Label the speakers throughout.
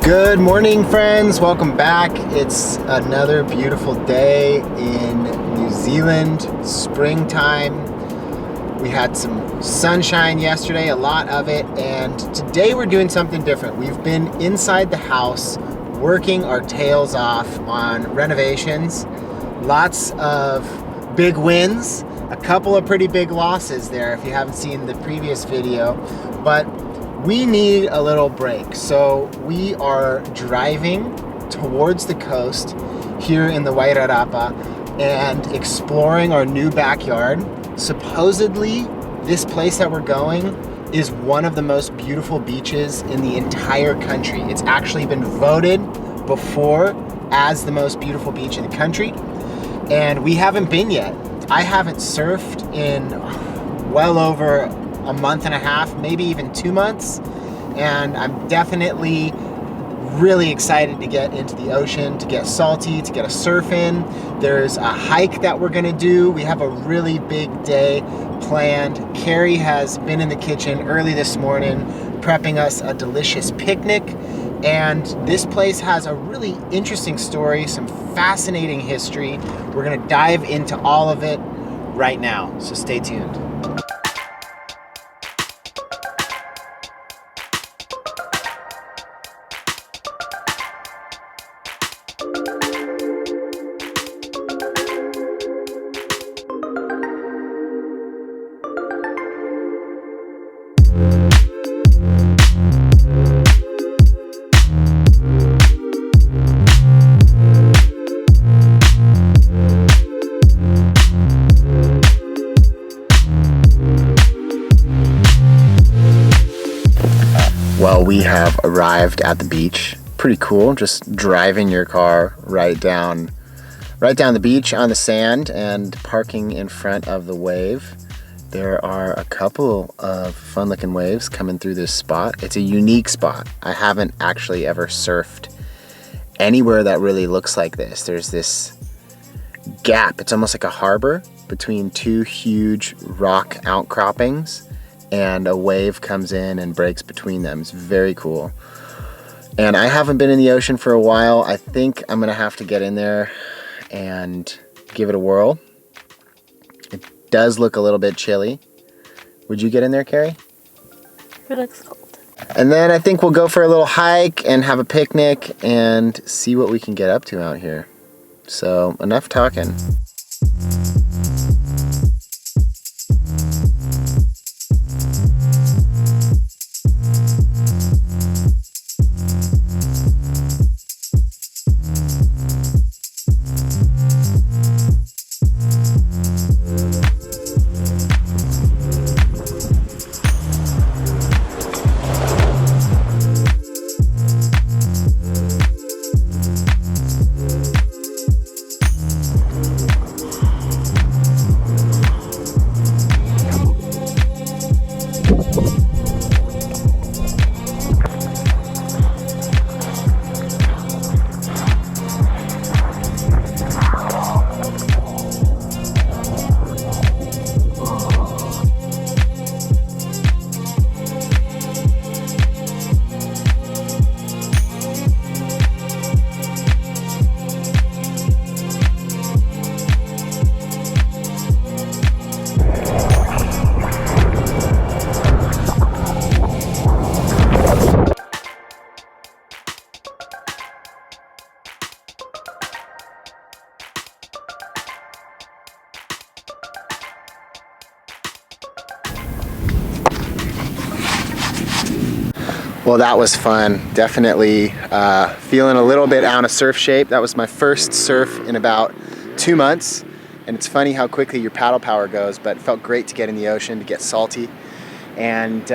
Speaker 1: Good morning, friends. Welcome back. It's another beautiful day in New Zealand, springtime. We had some sunshine yesterday, a lot of it, and today we're doing something different. We've been inside the house working our tails off on renovations. Lots of big wins, a couple of pretty big losses there if you haven't seen the previous video, but we need a little break. So we are driving towards the coast here in the Wairarapa and exploring our new backyard. Supposedly, this place that we're going is one of the most beautiful beaches in the entire country. It's actually been voted before as the most beautiful beach in the country, and we haven't been yet. I haven't surfed in well over a month and a half, maybe even 2 months, and I'm definitely really excited to get into the ocean, to get salty, to get a surf in. There's a hike that we're gonna do. We have a really big day planned. Carrie has been in the kitchen early this morning prepping us a delicious picnic, and this place has a really interesting story, some fascinating history. We're gonna dive into all of it right now, so stay tuned. Well, we have arrived at the beach. Pretty cool, just driving your car right down the beach on the sand and parking in front of the wave. There are a couple of fun looking waves coming through this spot. It's a unique spot. I haven't actually ever surfed anywhere that really looks like this. There's this gap, it's almost like a harbor between two huge rock outcroppings, and a wave comes in and breaks between them. It's very cool. And I haven't been in the ocean for a while. I think I'm gonna have to get in there and give it a whirl. It does look a little bit chilly. Would you get in there, Carrie?
Speaker 2: It looks cold.
Speaker 1: And then I think we'll go for a little hike and have a picnic and see what we can get up to out here. So enough talking. Well, that was fun. Definitely feeling a little bit out of surf shape. That was my first surf in about 2 months. And it's funny how quickly your paddle power goes, but it felt great to get in the ocean, to get salty. And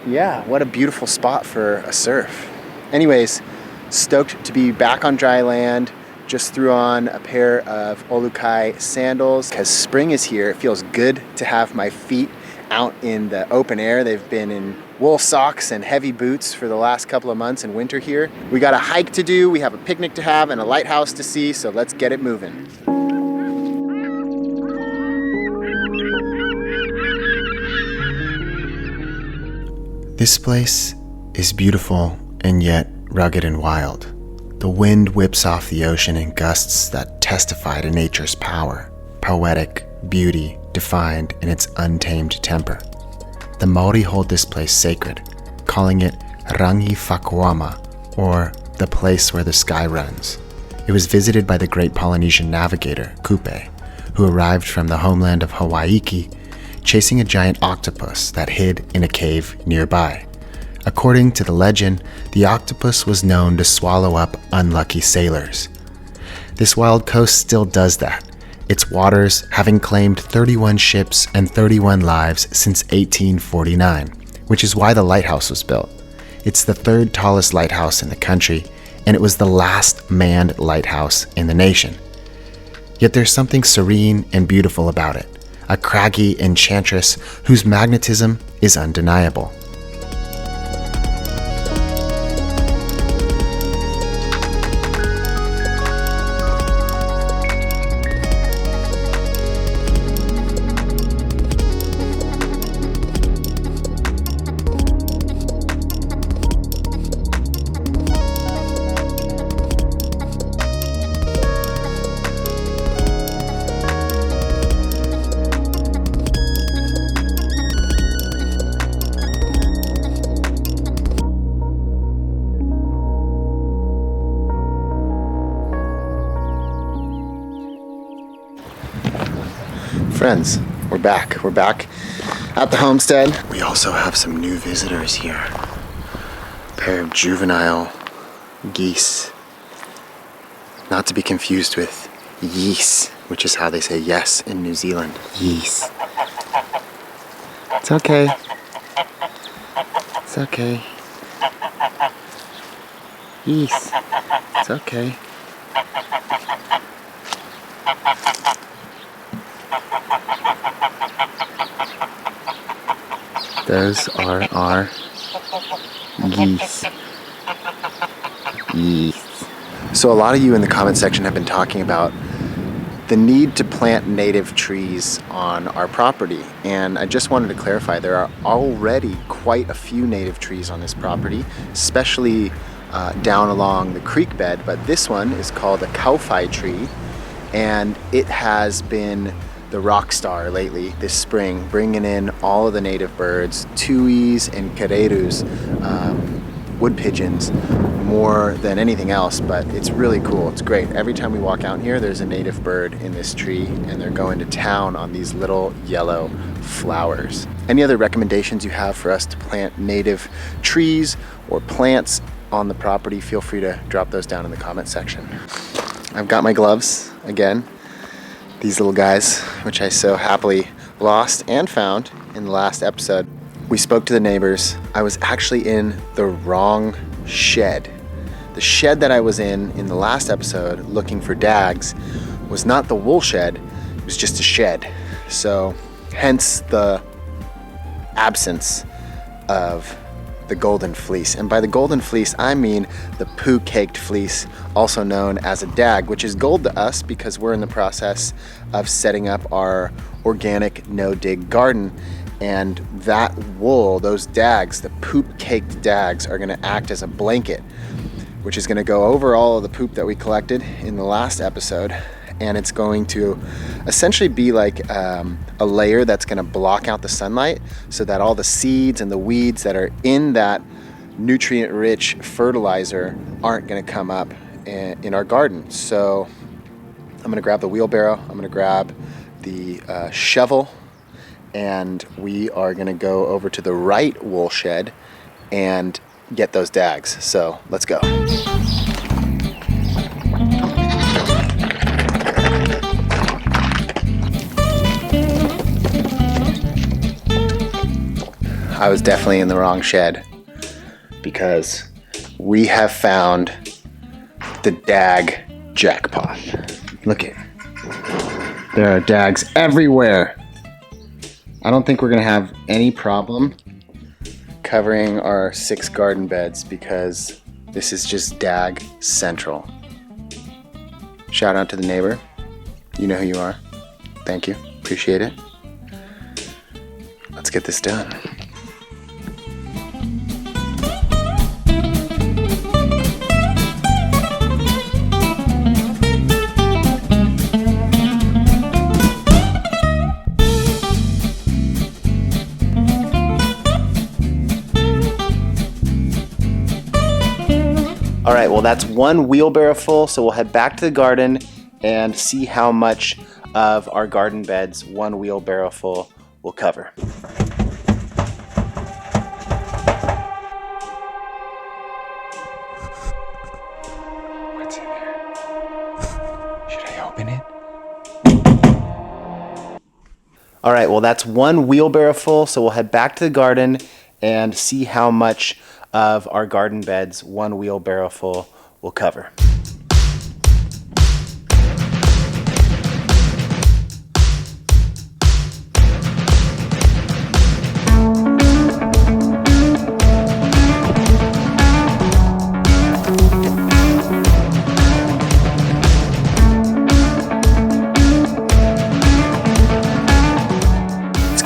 Speaker 1: yeah, what a beautiful spot for a surf. Anyways, stoked to be back on dry land. Just threw on a pair of Olukai sandals because spring is here. It feels good to have my feet out in the open air. They've been in wool socks and heavy boots for the last couple of months in winter here. We got a hike to do, we have a picnic to have, and a lighthouse to see, so let's get it moving. This place is beautiful and yet rugged and wild. The wind whips off the ocean in gusts that testify to nature's power, poetic beauty defined in its untamed temper. The Maori hold this place sacred, calling it Rangi Whakuama, or the place where the sky runs. It was visited by the great Polynesian navigator, Kupe, who arrived from the homeland of Hawaii, chasing a giant octopus that hid in a cave nearby. According to the legend, the octopus was known to swallow up unlucky sailors. This wild coast still does that, its waters having claimed 31 ships and 31 lives since 1849, which is why the Lighthouse was built. It's the third tallest lighthouse in the country, and it was the last manned lighthouse in the nation. Yet there's something serene and beautiful about it, a craggy enchantress whose magnetism is undeniable. Friends, we're back. We're back at the homestead. We also have some new visitors here. A pair of juvenile geese. Not to be confused with yeast, which is how they say yes in New Zealand. Yeast. It's okay. It's okay. Yeast. It's okay. Those are our geese. Geese. So a lot of you in the comment section have been talking about the need to plant native trees on our property. And I just wanted to clarify, there are already quite a few native trees on this property, especially down along the creek bed. But this one is called a kauwhai tree, and it has been the rock star lately this spring, bringing in all of the native birds, tuis and karerus, wood pigeons, more than anything else. But it's really cool. It's great. Every time we walk out here, there's a native bird in this tree, and they're going to town on these little yellow flowers. Any other recommendations you have for us to plant native trees or plants on the property, feel free to drop those down in the comment section. I've got my gloves again. These little guys, which I so happily lost and found in the last episode. We spoke to the neighbors. I was actually in the wrong shed. The shed that I was in the last episode looking for dags was not the wool shed, it was just a shed. So hence the absence of the golden fleece. And by the golden fleece, I mean the poo-caked fleece, also known as a dag, which is gold to us because we're in the process of setting up our organic no-dig garden. And that wool, those dags, the poop-caked dags, are gonna act as a blanket, which is gonna go over all of the poop that we collected in the last episode. And it's going to essentially be like a layer that's gonna block out the sunlight so that all the seeds and the weeds that are in that nutrient-rich fertilizer aren't gonna come up in our garden. So I'm gonna grab the wheelbarrow, I'm gonna grab the shovel, and we are gonna go over to the right wool shed and get those dags. So let's go. I was definitely in the wrong shed because we have found the dag jackpot. Look it. There are dags everywhere. I don't think we're gonna have any problem covering our 6 garden beds because this is just dag central. Shout out to the neighbor. You know who you are. Thank you. Appreciate it. Let's get this done. All right, well, that's one wheelbarrow full, so we'll head back to the garden and see how much of our garden beds one wheelbarrow full will cover. What's in there? Should I open it? All right, well, that's one wheelbarrow full, so we'll head back to the garden and see how much of our garden beds one wheelbarrow full will cover.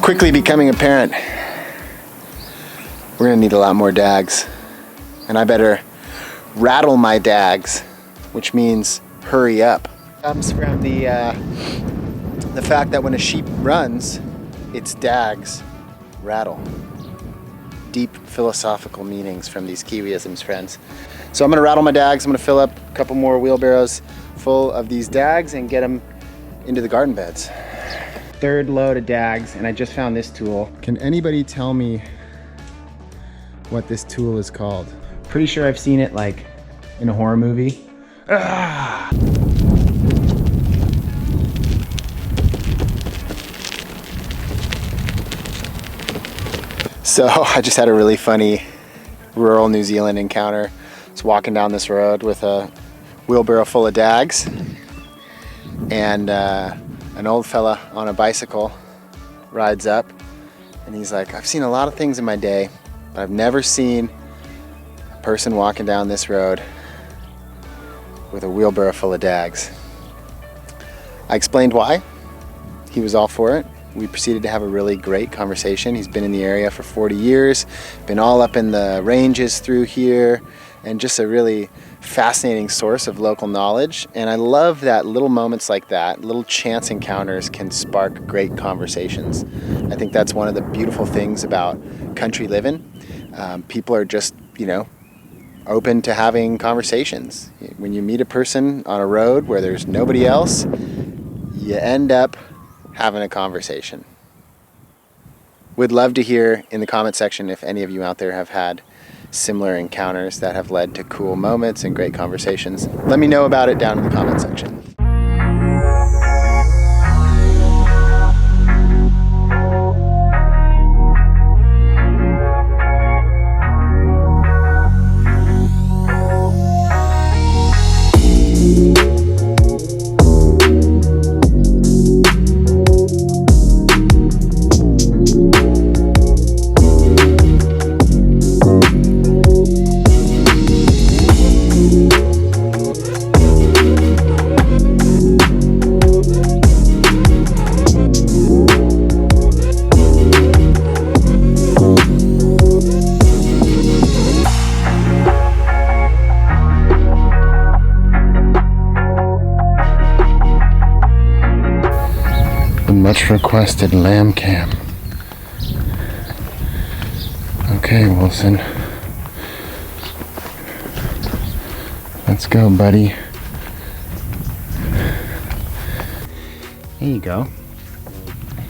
Speaker 1: Quickly becoming apparent, we're gonna need a lot more dags, and I better rattle my dags, which means hurry up. Comes from the fact that when a sheep runs, its dags rattle. Deep philosophical meanings from these Kiwiisms, friends. So I'm gonna rattle my dags. I'm gonna fill up a couple more wheelbarrows full of these dags and get them into the garden beds. Third load of dags, and I just found this tool. Can anybody tell me what this tool is called? Pretty sure I've seen it like in a horror movie. Ah! So I just had a really funny rural New Zealand encounter. I was walking down this road with a wheelbarrow full of dags, and an old fella on a bicycle rides up, and he's like, I've seen a lot of things in my day, but I've never seen a person walking down this road with a wheelbarrow full of dags. I explained why. He was all for it. We proceeded to have a really great conversation. He's been in the area for 40 years, been all up in the ranges through here, and just a really fascinating source of local knowledge. And I love that little moments like that, little chance encounters can spark great conversations. I think that's one of the beautiful things about country living. People are just, open to having conversations. When you meet a person on a road where there's nobody else, you end up having a conversation. Would love to hear in the comment section if any of you out there have had similar encounters that have led to cool moments and great conversations. Let me know about it down in the comment section. Much requested lamb cam. Okay, Wilson. Let's go, buddy. There you go.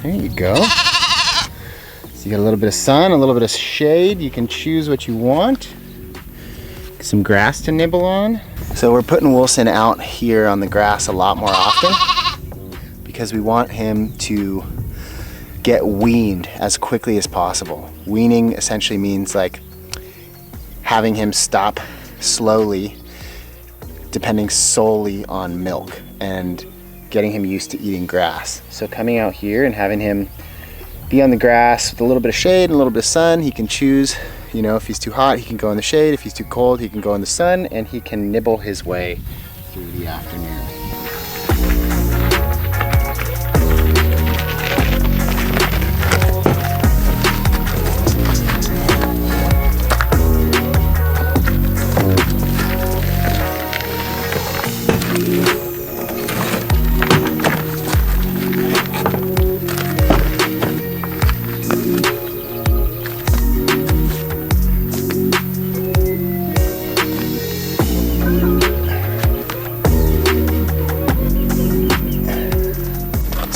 Speaker 1: There you go. So you got a little bit of sun, a little bit of shade. You can choose what you want. Some grass to nibble on. So we're putting Wilson out here on the grass a lot more often, because we want him to get weaned as quickly as possible. Weaning essentially means like having him stop slowly, depending solely on milk, and getting him used to eating grass. So coming out here and having him be on the grass with a little bit of shade and a little bit of sun, he can choose, if he's too hot, he can go in the shade. If he's too cold, he can go in the sun, and he can nibble his way through the afternoon.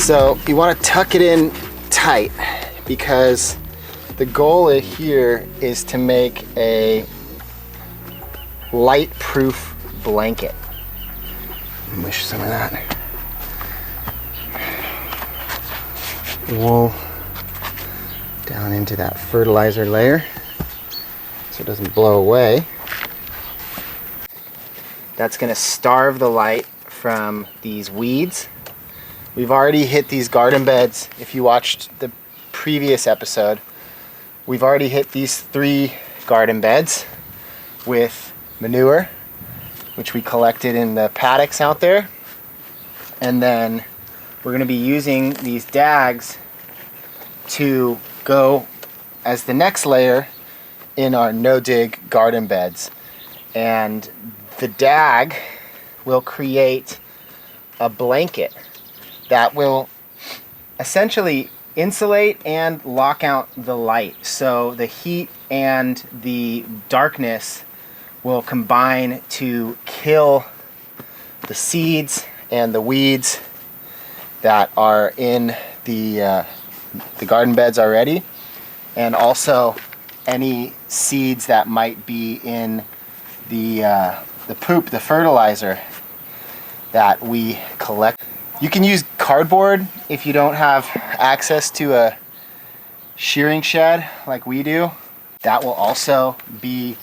Speaker 1: So you want to tuck it in tight because the goal here is to make a light-proof blanket. Mush some of that wool down into that fertilizer layer so it doesn't blow away. That's going to starve the light from these weeds. We've already hit these garden beds. If you watched the previous episode, we've already hit these 3 garden beds with manure, which we collected in the paddocks out there. And then we're going to be using these dags to go as the next layer in our no-dig garden beds. And the dag will create a blanket that will essentially insulate and lock out the light. So the heat and the darkness will combine to kill the seeds and the weeds that are in the garden beds already, and also any seeds that might be in the poop, the fertilizer that we collect. You can use cardboard if you don't have access to a shearing shed like we do. That will also be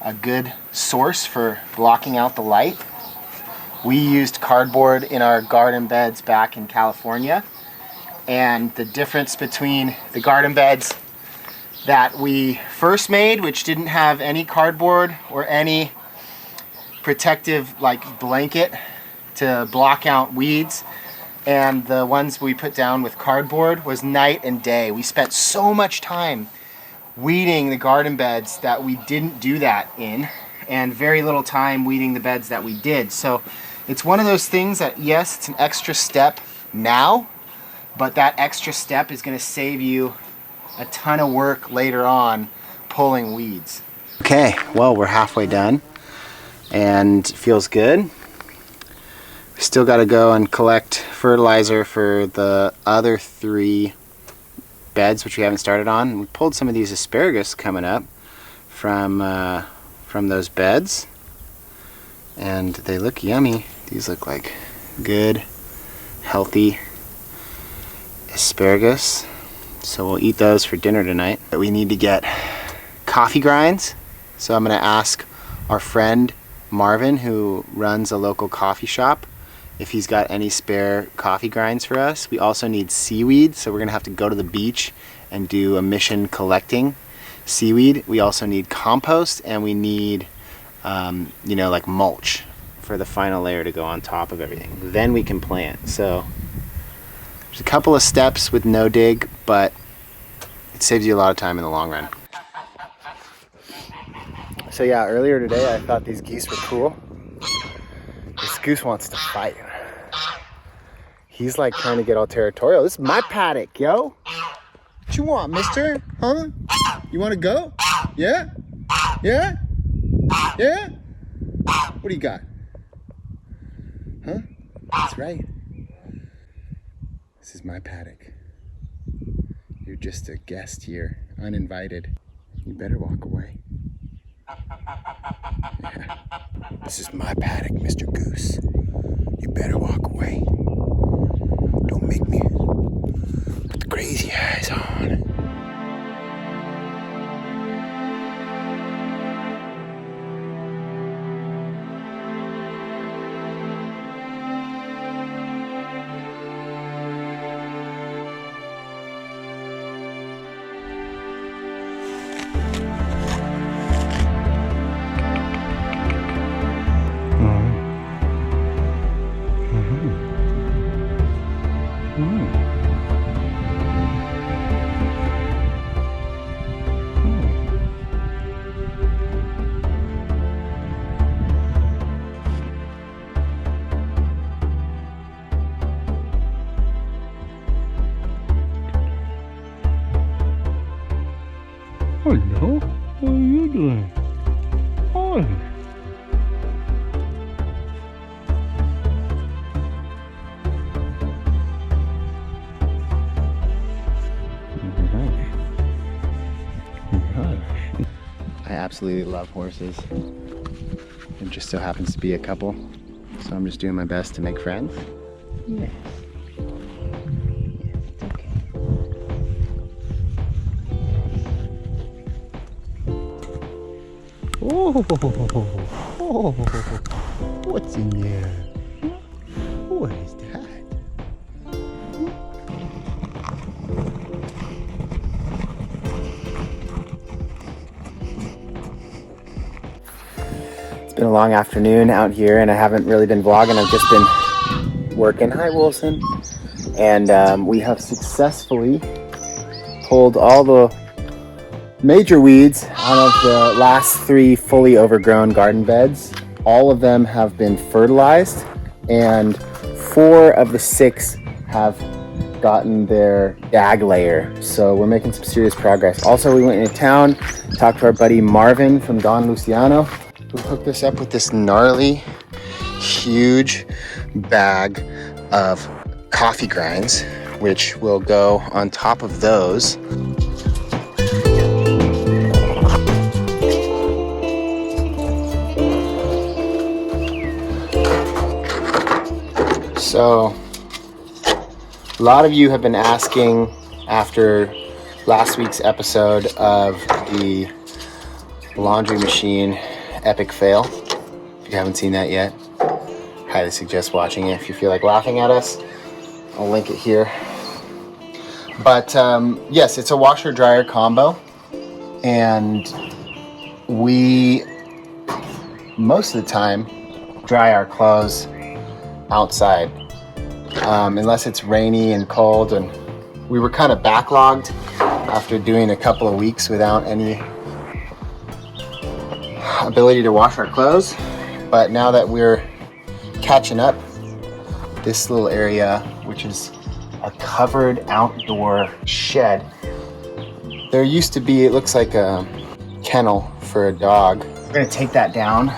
Speaker 1: a good source for blocking out the light. We used cardboard in our garden beds back in California, and the difference between the garden beds that we first made, which didn't have any cardboard or any protective like blanket to block out weeds, and the ones we put down with cardboard, was night and day. We spent so much time weeding the garden beds that we didn't do that in, and very little time weeding the beds that we did. So it's one of those things that, yes, it's an extra step now, but that extra step is going to save you a ton of work later on pulling weeds. Okay, well, we're halfway done and feels good. We still got to go and collect fertilizer for the other 3 beds, which we haven't started on. We pulled some of these asparagus coming up from those beds, and they look yummy. These look like good, healthy asparagus. So we'll eat those for dinner tonight. But we need to get coffee grinds. So I'm going to ask our friend Marvin, who runs a local coffee shop, if he's got any spare coffee grinds for us. We also need seaweed, so we're going to have to go to the beach and do a mission collecting seaweed. We also need compost, and we need like mulch for the final layer to go on top of everything. Then we can plant. So there's a couple of steps with no dig, but it saves you a lot of time in the long run. So yeah, earlier today I thought these geese were cool. This goose wants to fight. He's like trying to get all territorial. This is my paddock, yo. What you want, mister? Huh? You want to go? Yeah? Yeah? Yeah? What do you got? Huh? That's right. This is my paddock. You're just a guest here, uninvited. You better walk away. Yeah. This is my paddock, Mr. Goose. You better walk away. Don't make me put the crazy eyes on.
Speaker 3: Hello, what are you doing? Hi.
Speaker 1: I absolutely love horses. It just so happens to be a couple. So I'm just doing my best to make friends. Yes. Yes, it's okay. Oh, what's in there? What is that? It's been a long afternoon out here and I haven't really been vlogging. I've just been working. Hi, Wilson. And we have successfully pulled all the major weeds out of the last 3 fully overgrown garden beds. All of them have been fertilized and 4 of the 6 have gotten their dag layer. So we're making some serious progress. Also, we went into town, talked to our buddy Marvin from Don Luciano, who hooked us up with this gnarly, huge bag of coffee grinds, which will go on top of those. So, a lot of you have been asking after last week's episode of the laundry machine epic fail. If you haven't seen that yet, highly suggest watching it. If you feel like laughing at us, I'll link it here. But yes, it's a washer dryer combo, and we most of the time dry our clothes outside, unless it's rainy and cold. And we were kind of backlogged after doing a couple of weeks without any ability to wash our clothes. But now that we're catching up, this little area, which is a covered outdoor shed, there used to be, it looks like a kennel for a dog. We're gonna take that down.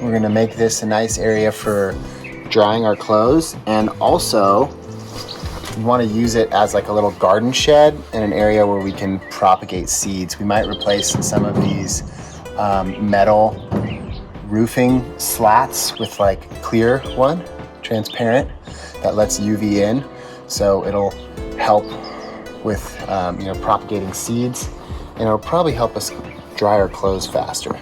Speaker 1: We're gonna make this a nice area for drying our clothes, and also we want to use it as like a little garden shed and an area where we can propagate seeds. We might replace some of these metal roofing slats with like clear one, transparent, that lets UV in, so it'll help with propagating seeds, and it'll probably help us dry our clothes faster.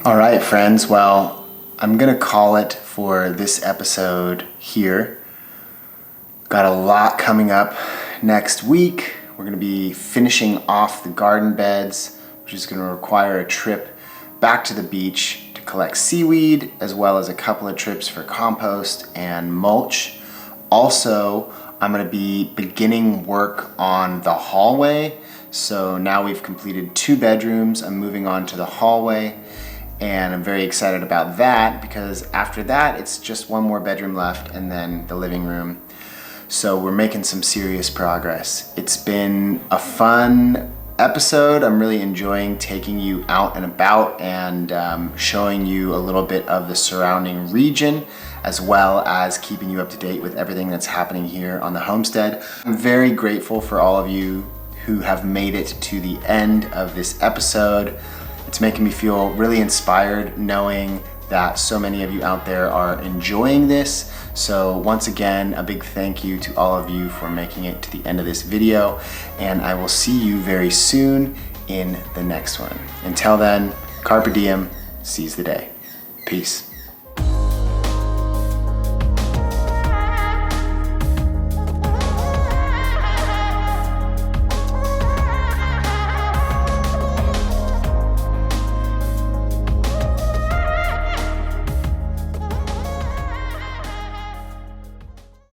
Speaker 1: All right, friends, well, I'm gonna call it for this episode here. Got a lot coming up next week. We're gonna be finishing off the garden beds, which is gonna require a trip back to the beach to collect seaweed, as well as a couple of trips for compost and mulch. Also, I'm gonna be beginning work on the hallway. So now we've completed 2 bedrooms. I'm moving on to the hallway. And I'm very excited about that because after that, it's just 1 more bedroom left and then the living room. So we're making some serious progress. It's been a fun episode. I'm really enjoying taking you out and about and showing you a little bit of the surrounding region, as well as keeping you up to date with everything that's happening here on the homestead. I'm very grateful for all of you who have made it to the end of this episode. It's making me feel really inspired knowing that so many of you out there are enjoying this. So once again, a big thank you to all of you for making it to the end of this video, and I will see you very soon in the next one. Until then, carpe diem, seize the day. Peace.